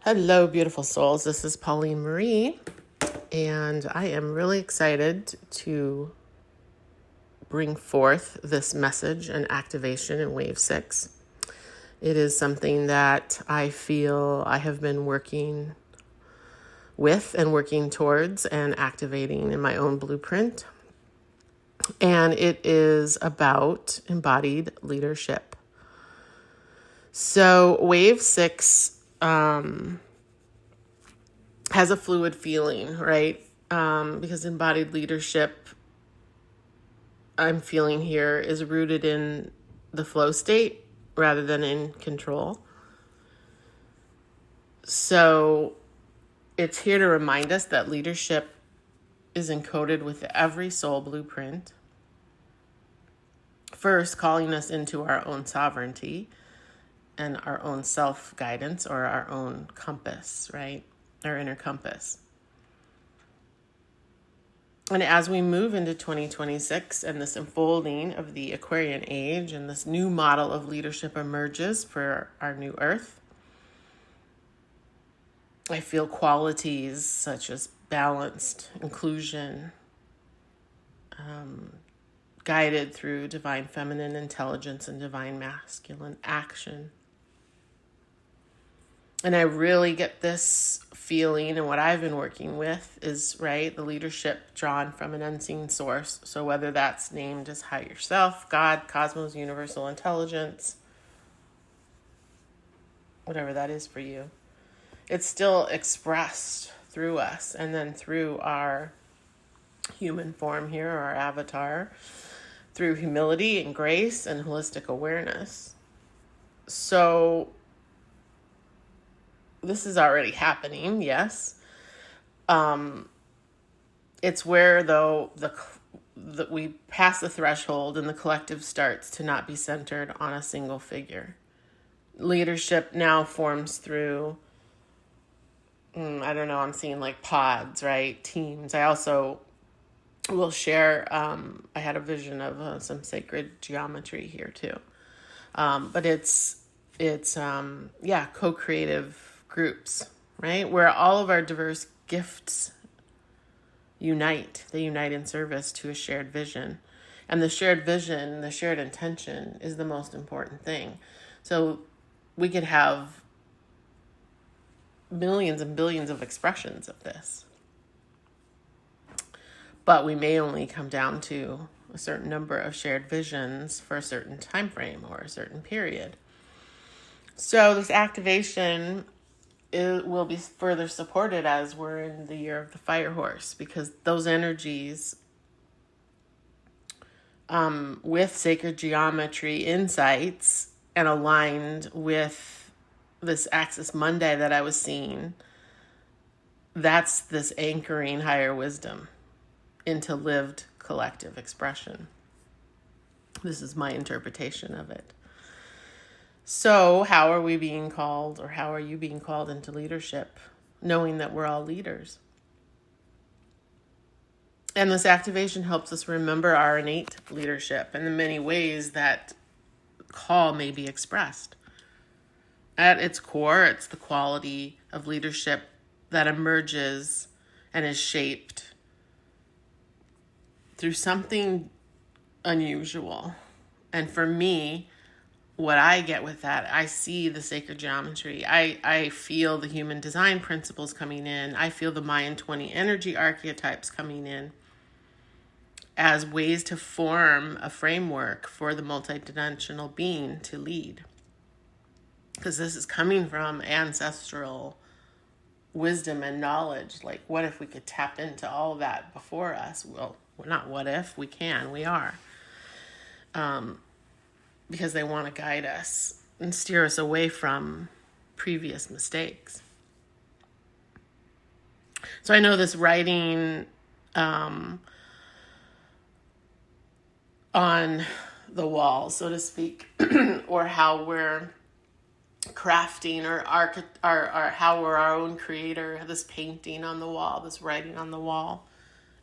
Hello, beautiful souls. This is Pauline Marie, and I am really excited to bring forth this message and activation in Wave 6. It is something that I feel I have been working with and working towards and activating in my own blueprint. And it is about embodied leadership. So, Wave 6 has a fluid feeling, right? Because embodied leadership, I'm feeling here, is rooted in the flow state rather than in control. So it's here to remind us that leadership is encoded with every soul blueprint. First, calling us into our own sovereignty and our own self-guidance, or our own compass, right? Our inner compass. And as we move into 2026 and this unfolding of the Aquarian age and this new model of leadership emerges for our new earth, I feel qualities such as balanced inclusion, guided through divine feminine intelligence and divine masculine action. And I really get this feeling, and what I've been working with is, right, the leadership drawn from an unseen source. So whether that's named as higher self, God, cosmos, universal intelligence, whatever that is for you, it's still expressed through us and then through our human form here, or our avatar, through humility and grace and holistic awareness. So this is already happening, yes. It's where, though, the we pass the threshold and the collective starts to not be centered on a single figure. Leadership now forms through, I'm seeing like pods, right? Teams. I also will share, I had a vision of some sacred geometry here too. But it's co-creative groups, right? Where all of our diverse gifts unite. They unite in service to a shared vision. And the shared vision, the shared intention is the most important thing. So we could have millions and billions of expressions of this. But we may only come down to a certain number of shared visions for a certain time frame or a certain period. So this activation, it will be further supported as we're in the year of the fire horse, because those energies with sacred geometry insights and aligned with this Axis Monday that I was seeing, that's this anchoring higher wisdom into lived collective expression. This is my interpretation of it. So how are we being called, or how are you being called into leadership, knowing that we're all leaders? And this activation helps us remember our innate leadership and the many ways that call may be expressed. At its core, it's the quality of leadership that emerges and is shaped through something unusual. And for me, what I get with that, I see the sacred geometry. I feel the human design principles coming in. I feel the Mayan 20 energy archetypes coming in as ways to form a framework for the multidimensional being to lead. Because this is coming from ancestral wisdom and knowledge. Like, what if we could tap into all of that before us? Well, not what if, we can, we are. Because they want to guide us and steer us away from previous mistakes. So I know this writing on the wall, so to speak, or how we're crafting or how we're our own creator, this painting on the wall, this writing on the wall.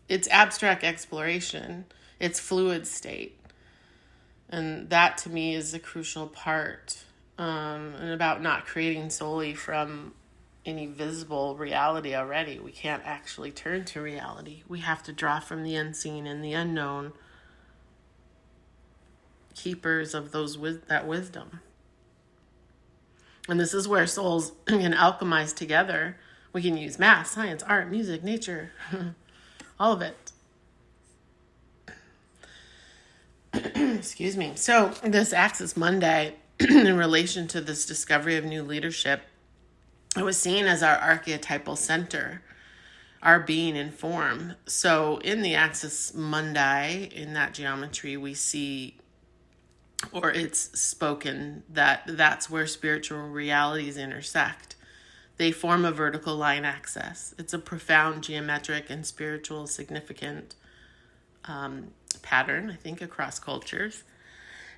It's abstract exploration. It's fluid state. And that to me is a crucial part, and about not creating solely from any visible reality already. We can't actually turn to reality. We have to draw from the unseen and the unknown, keepers of that wisdom. And this is where souls can alchemize together. We can use math, science, art, music, nature, all of it. Excuse me. So this Axis Monday, in relation to this discovery of new leadership, it was seen as our archetypal center, our being in form. So in the Axis Mundi, in that geometry, we see, or it's spoken, that that's where spiritual realities intersect. They form a vertical line axis. It's a profound geometric and spiritual significant pattern, I think, across cultures.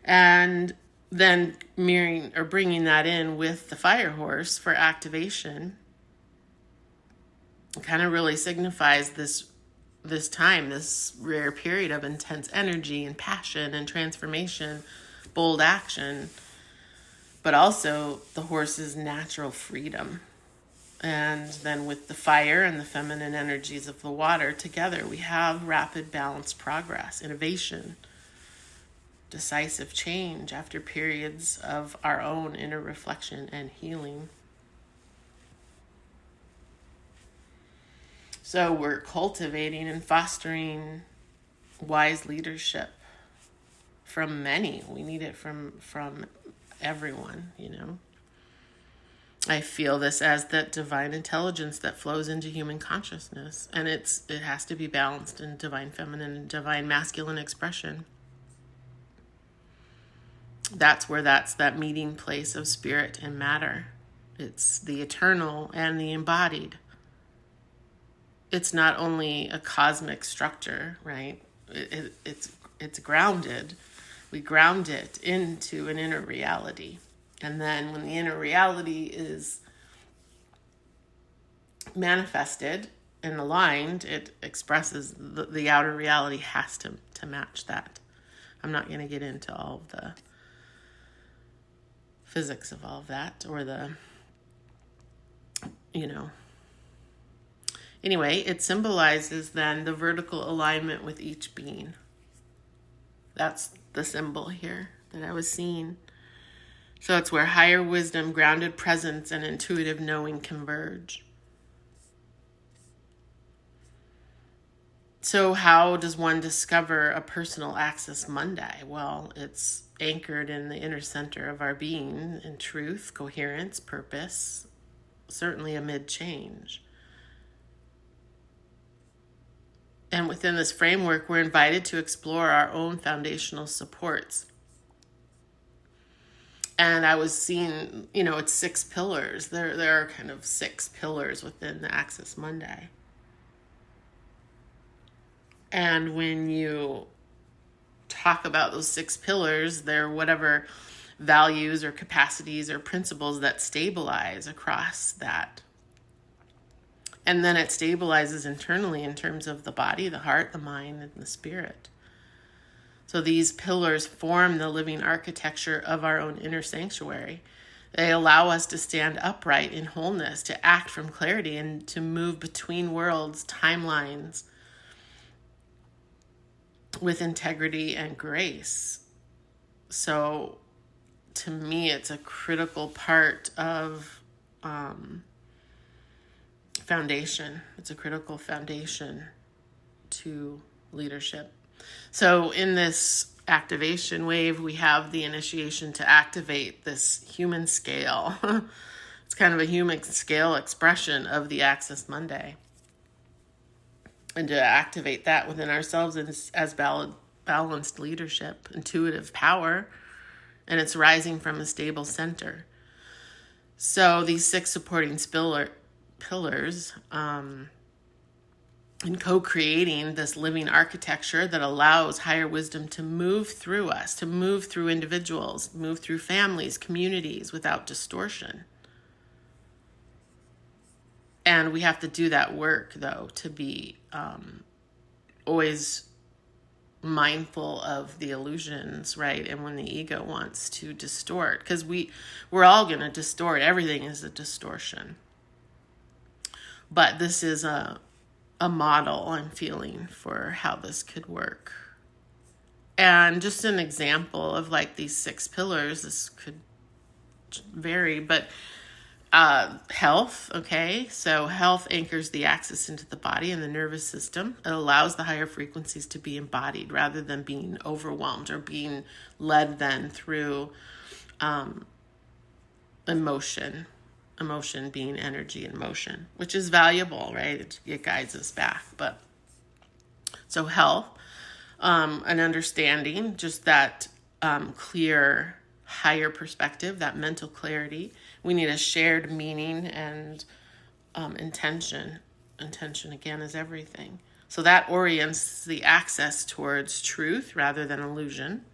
And then mirroring or bringing that in with the fire horse for activation kind of really signifies this time, this rare period of intense energy and passion and transformation, bold action, but also the horse's natural freedom. And then with the fire and the feminine energies of the water together, we have rapid, balanced progress, innovation, decisive change after periods of our own inner reflection and healing. So we're cultivating and fostering wise leadership from many. We need it from everyone, you know. I feel this as that divine intelligence that flows into human consciousness, and it has to be balanced in divine feminine and divine masculine expression. That's that meeting place of spirit and matter. It's the eternal and the embodied. It's not only a cosmic structure, right? It's grounded. We ground it into an inner reality. And then when the inner reality is manifested and aligned, it expresses the outer reality has to match that. I'm not going to get into all of the physics of all of that or Anyway, it symbolizes then the vertical alignment with each being. That's the symbol here that I was seeing. So it's where higher wisdom, grounded presence, and intuitive knowing converge. So how does one discover a personal Axis Mundi? Well, it's anchored in the inner center of our being in truth, coherence, purpose, certainly amid change. And within this framework, we're invited to explore our own foundational supports. And I was seeing, it's 6 pillars. There are kind of 6 pillars within the Axis Mundi. And when you talk about those 6 pillars, they're whatever values or capacities or principles that stabilize across that. And then it stabilizes internally in terms of the body, the heart, the mind, and the spirit. So these pillars form the living architecture of our own inner sanctuary. They allow us to stand upright in wholeness, to act from clarity, and to move between worlds, timelines, with integrity and grace. So to me, it's a critical part of foundation. It's a critical foundation to leadership. So in this activation wave, we have the initiation to activate this human scale. It's kind of a human scale expression of the Axis Mundi. And to activate that within ourselves as balanced leadership, intuitive power, and it's rising from a stable center. So these 6 supporting pillars in co-creating this living architecture that allows higher wisdom to move through us, to move through individuals, move through families, communities without distortion. And we have to do that work, though, to be always mindful of the illusions, right? And when the ego wants to distort, because we're all going to distort. Everything is a distortion. But this is a model I'm feeling for how this could work. And just an example of like these 6 pillars, this could vary, but health, okay? So health anchors the axis into the body and the nervous system. It allows the higher frequencies to be embodied rather than being overwhelmed or being led then through emotion. Emotion being energy and motion, which is valuable, right? It guides us back. But so health, an understanding, just that clear, higher perspective, that mental clarity. We need a shared meaning and intention. Intention, again, is everything. So that orients the access towards truth rather than illusion.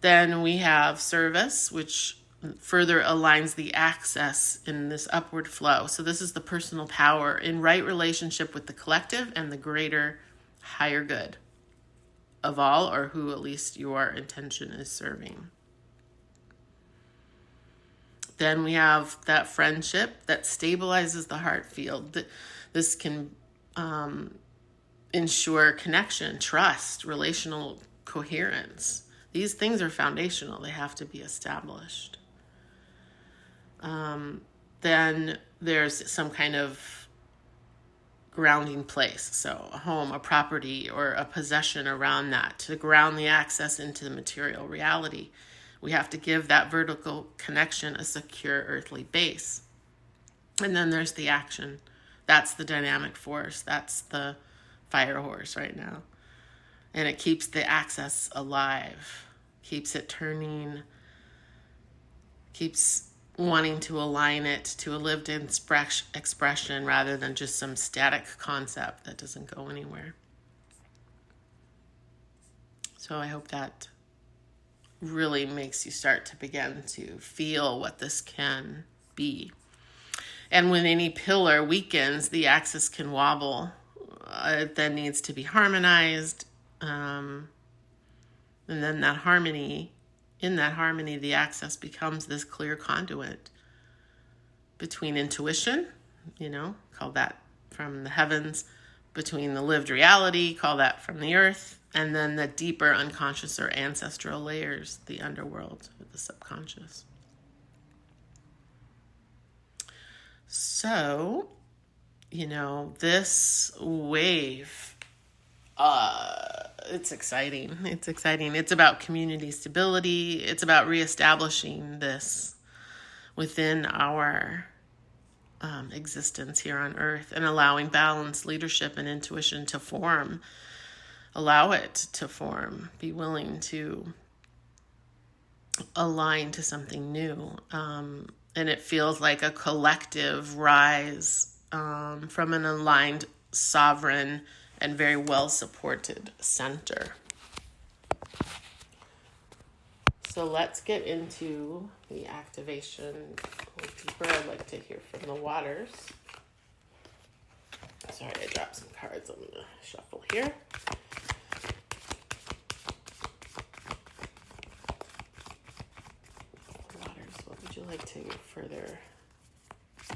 Then we have service, which further aligns the access in this upward flow. So this is the personal power in right relationship with the collective and the greater, higher good of all, or who at least your intention is serving. Then we have that friendship that stabilizes the heart field. This can ensure connection, trust, relational coherence. These things are foundational. They have to be established. Then there's some kind of grounding place. So a home, a property, or a possession around that to ground the access into the material reality. We have to give that vertical connection a secure earthly base. And then there's the action. That's the dynamic force. That's the fire horse right now. And it keeps the access alive, keeps it turning, keeps wanting to align it to a lived expression rather than just some static concept that doesn't go anywhere. So I hope that really makes you start to begin to feel what this can be. And when any pillar weakens, the axis can wobble. It then needs to be harmonized. And then that harmony, in that harmony, the axis becomes this clear conduit between intuition, call that from the heavens, between the lived reality, call that from the earth, and then the deeper unconscious or ancestral layers, the underworld, or the subconscious. So, this wave, it's exciting. It's exciting. It's about community stability. It's about reestablishing this within our existence here on Earth and allowing balance, leadership, and intuition to form. Allow it to form. Be willing to align to something new. And it feels like a collective rise from an aligned, sovereign, and very well-supported center. So let's get into the activation a little deeper. I'd like to hear from the waters. Sorry, I dropped some cards. I'm going to shuffle here. Waters, what would you like to further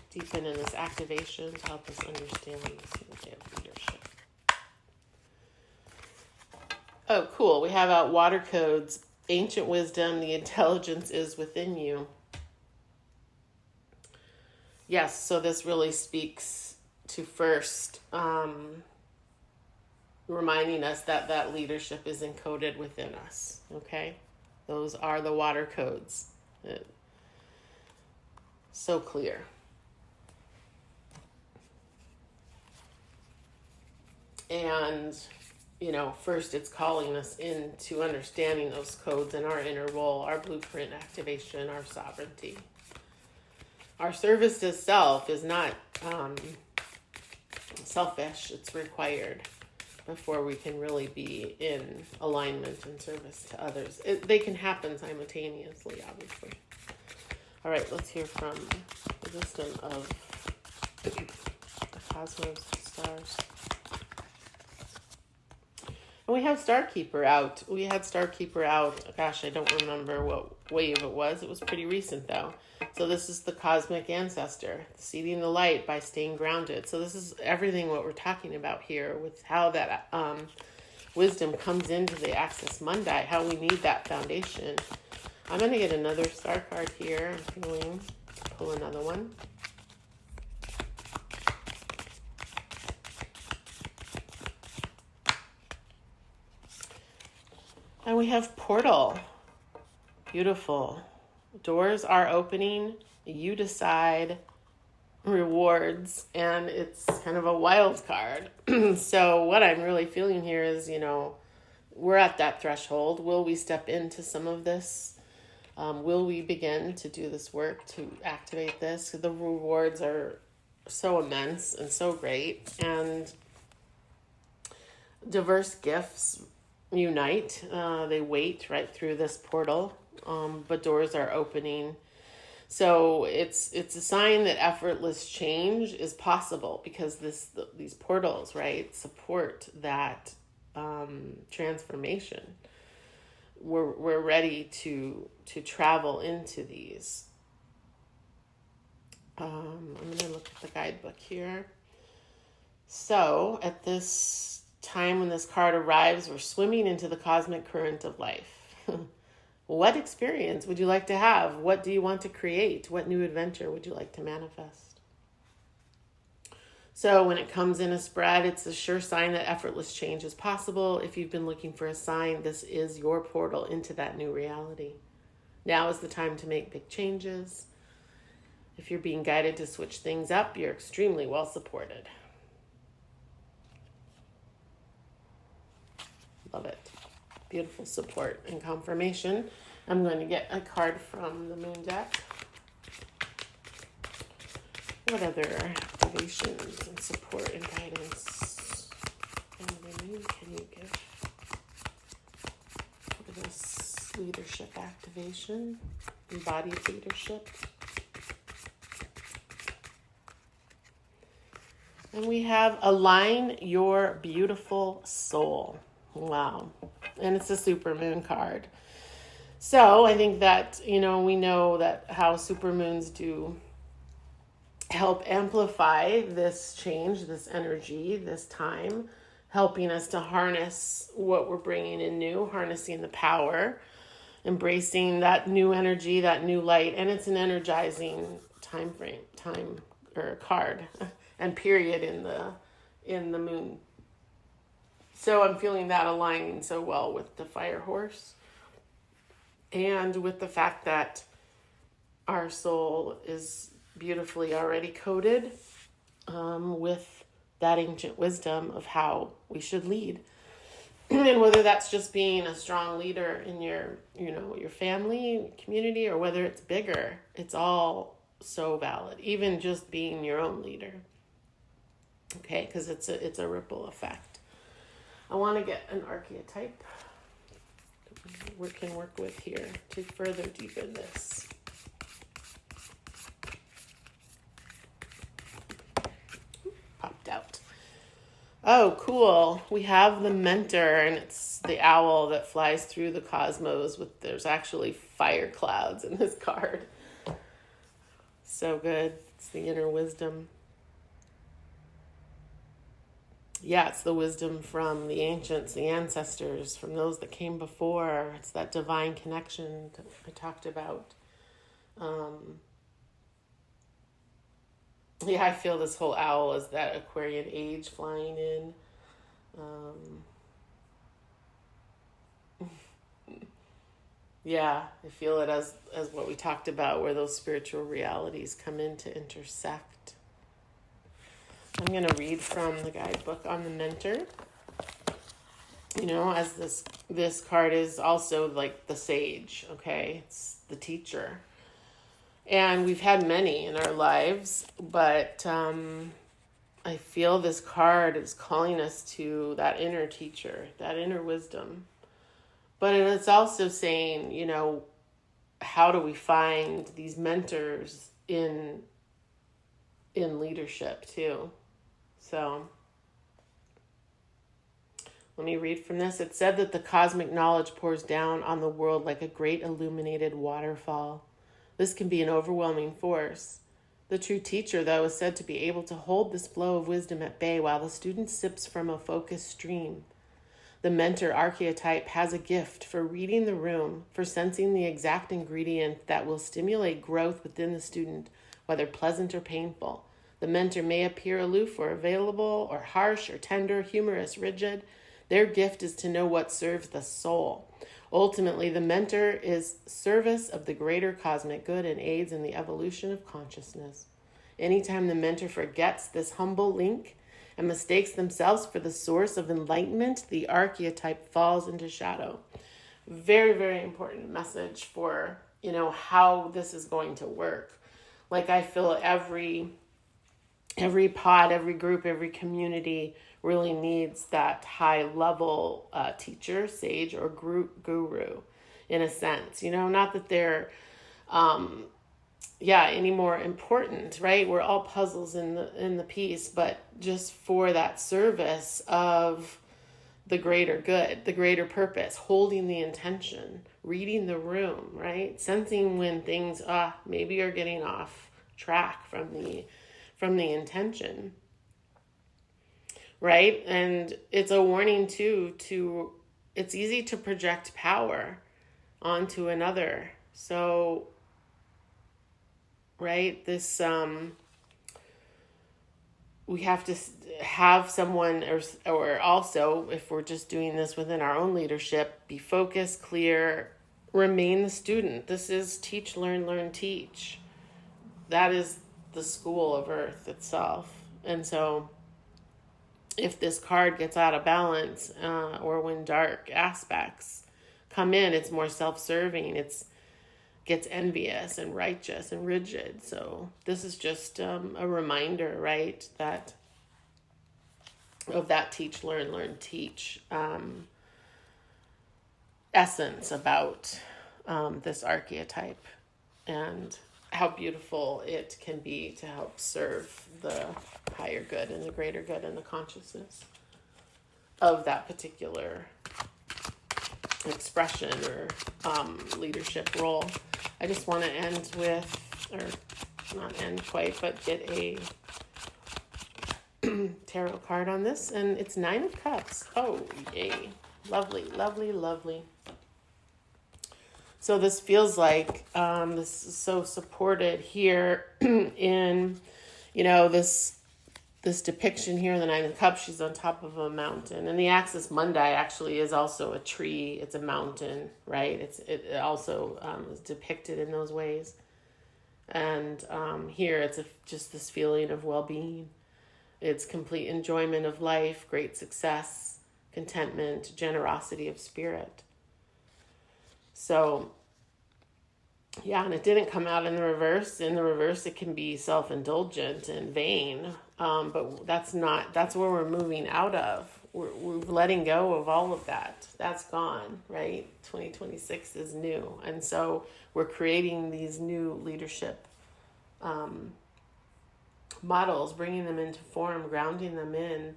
deepen in this activation to help us understand this unity of leadership? Oh, cool. We have out water codes, ancient wisdom, the intelligence is within you. Yes, so this really speaks to first reminding us that that leadership is encoded within us, okay? Those are the water codes. So clear. And first it's calling us into understanding those codes and our inner role, our blueprint activation, our sovereignty. Our service to self is not selfish, it's required before we can really be in alignment and service to others. They can happen simultaneously, obviously. All right, let's hear from the wisdom of the cosmos, stars. And we have Starkeeper out. We had Starkeeper out. Gosh, I don't remember what wave it was. It was pretty recent, though. So this is the cosmic ancestor, seeding the light by staying grounded. So this is everything what we're talking about here with how that wisdom comes into the Axis Mundi, how we need that foundation. I'm going to get another star card here. I'm feeling, pull another one. And we have portal. Beautiful. Doors are opening. You decide. Rewards. And it's kind of a wild card. So what I'm really feeling here is, we're at that threshold. Will we step into some of this? Will we begin to do this work to activate this? The rewards are so immense and so great. And diverse gifts unite. They wait right through this portal, but doors are opening. So it's a sign that effortless change is possible because these portals, right, support that transformation. We're ready to travel into these. I'm going to look at the guidebook here. So at this time when this card arrives, we're swimming into the cosmic current of life. What experience would you like to have? What do you want to create? What new adventure would you like to manifest? So when it comes in a spread, it's a sure sign that effortless change is possible. If you've been looking for a sign, this is your portal into that new reality. Now is the time to make big changes. If you're being guided to switch things up, you're extremely well supported. Love it. Beautiful support and confirmation. I'm going to get a card from the moon deck. What other activations and support and guidance from the moon can you give for this leadership activation, embodied leadership? And we have align your beautiful soul. Wow. And it's a supermoon card. So I think that, we know that how supermoons do help amplify this change, this energy, this time, helping us to harness what we're bringing in new, harnessing the power, embracing that new energy, that new light. And it's an energizing time or card and period in the moon. So I'm feeling that aligning so well with the fire horse and with the fact that our soul is beautifully already coded with that ancient wisdom of how we should lead. And whether that's just being a strong leader in your family, community, or whether it's bigger, it's all so valid. Even just being your own leader. Okay, because it's a ripple effect. I want to get an archetype we can work with here to further deepen this. Popped out. Oh, cool. We have the mentor, and it's the owl that flies through the cosmos there's actually fire clouds in this card. So good. It's the inner wisdom. Yeah, it's the wisdom from the ancients, the ancestors, from those that came before. It's that divine connection that I talked about. I feel this whole owl is that Aquarian age flying in. I feel it as what we talked about, where those spiritual realities come in to intersect. I'm going to read from the guidebook on the mentor. As this card is also like the sage, okay? It's the teacher. And we've had many in our lives, but I feel this card is calling us to that inner teacher, that inner wisdom. But it's also saying, how do we find these mentors in leadership too? So let me read from this. It said that the cosmic knowledge pours down on the world like a great illuminated waterfall. This can be an overwhelming force. The true teacher, though, is said to be able to hold this flow of wisdom at bay while the student sips from a focused stream. The mentor archetype has a gift for reading the room, for sensing the exact ingredient that will stimulate growth within the student, whether pleasant or painful. The mentor may appear aloof or available or harsh or tender, humorous, rigid. Their gift is to know what serves the soul. Ultimately, the mentor is service of the greater cosmic good and aids in the evolution of consciousness. Anytime the mentor forgets this humble link and mistakes themselves for the source of enlightenment, the archetype falls into shadow. Very, very important message for, how this is going to work. Like, I feel every pod, every group, every community really needs that high level teacher, sage, or guru in a sense, not that they're, any more important, right? We're all puzzles in the piece, but just for that service of the greater good, the greater purpose, holding the intention, reading the room, right? Sensing when things maybe are getting off track from the intention, right? And it's a warning too, it's easy to project power onto another. So, right, this, we have to have someone, or also, if we're just doing this within our own leadership, be focused, clear, remain the student. This is teach, learn, learn, teach. That is the school of Earth itself. And so if this card gets out of balance, or when dark aspects come in, it's more self-serving, gets envious and righteous and rigid. So this is just a reminder, right, that of that teach, learn, learn, teach essence about this archetype, and how beautiful it can be to help serve the higher good and the greater good and the consciousness of that particular expression or leadership role. I just want to end with, or not end quite, but get a tarot card on this, and it's 9 of Cups. Oh, yay. Lovely, lovely, lovely. So this feels like this is so supported here in, this depiction here in the 9 of Cups. She's on top of a mountain, and the Axis Mundi actually is also a tree. It's a mountain, right? It also is depicted in those ways. And here it's just this feeling of well-being. It's complete enjoyment of life, great success, contentment, generosity of spirit. So, yeah, and it didn't come out in the reverse. In the reverse, it can be self-indulgent and vain, but that's where we're moving out of. We're letting go of all of that. That's gone, right? 2026 is new. And so we're creating these new leadership models, bringing them into form, grounding them in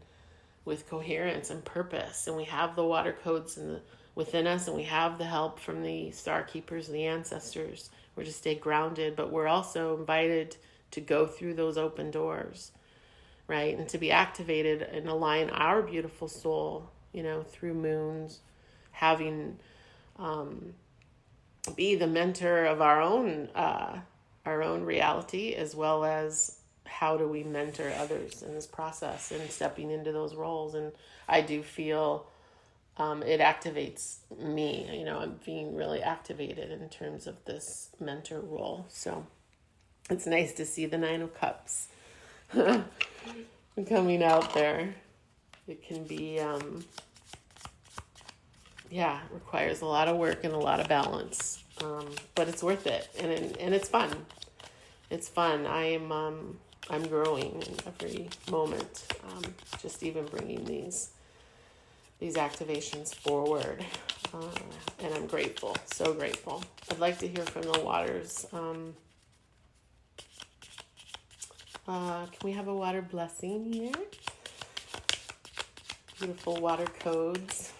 with coherence and purpose. And we have the water codes within us, and we have the help from the star keepers, the ancestors. We're to stay grounded, but we're also invited to go through those open doors, right? And to be activated and align our beautiful soul, through moons, having be the mentor of our own reality, as well as how do we mentor others in this process and stepping into those roles. And I do feel it activates me. I'm being really activated in terms of this mentor role. So it's nice to see the 9 of Cups coming out there. It can be, requires a lot of work and a lot of balance, but it's worth it, and it's fun. It's fun. I'm growing in every moment, just even bringing these activations forward, and I'm grateful, so grateful. I'd like to hear from the waters. Can we have a water blessing here? Beautiful water codes.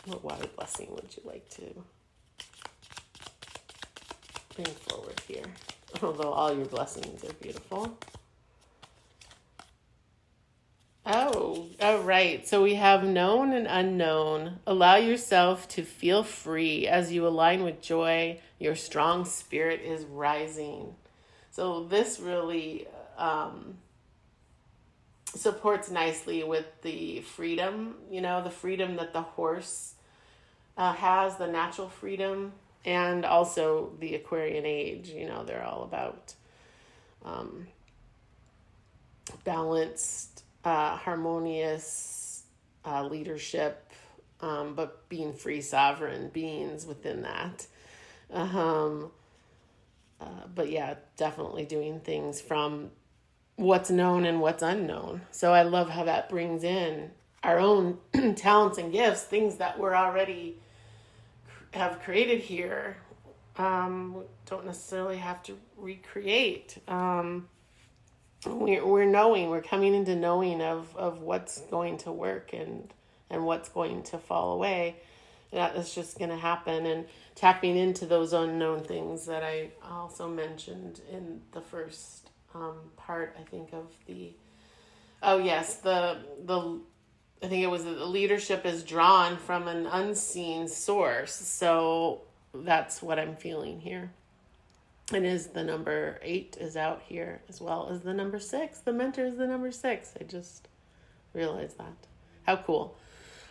What water blessing would you like to bring forward here. Although all your blessings are beautiful. Oh, right. So we have known and unknown. Allow yourself to feel free as you align with joy. Your strong spirit is rising. So this really supports nicely with the freedom, the freedom that the horse has, the natural freedom, and also the Aquarian age. They're all about balanced, harmonious leadership, but being free, sovereign beings within that. But yeah, definitely doing things from what's known and what's unknown. So I love how that brings in our own talents and gifts, things that we're already have created here. Don't necessarily have to recreate. We're coming into knowing of what's going to work and what's going to fall away. That is just going to happen, and tapping into those unknown things that I also mentioned in the first part, I think, of the I think it was the leadership is drawn from an unseen source. So that's what I'm feeling here. And is the number 8 is out here, as well as the number 6. The mentor is the number 6. I just realized that. How cool.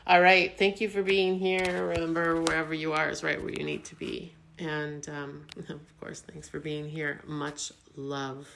All right. Thank you for being here. Remember, wherever you are is right where you need to be. And of course, thanks for being here. Much love.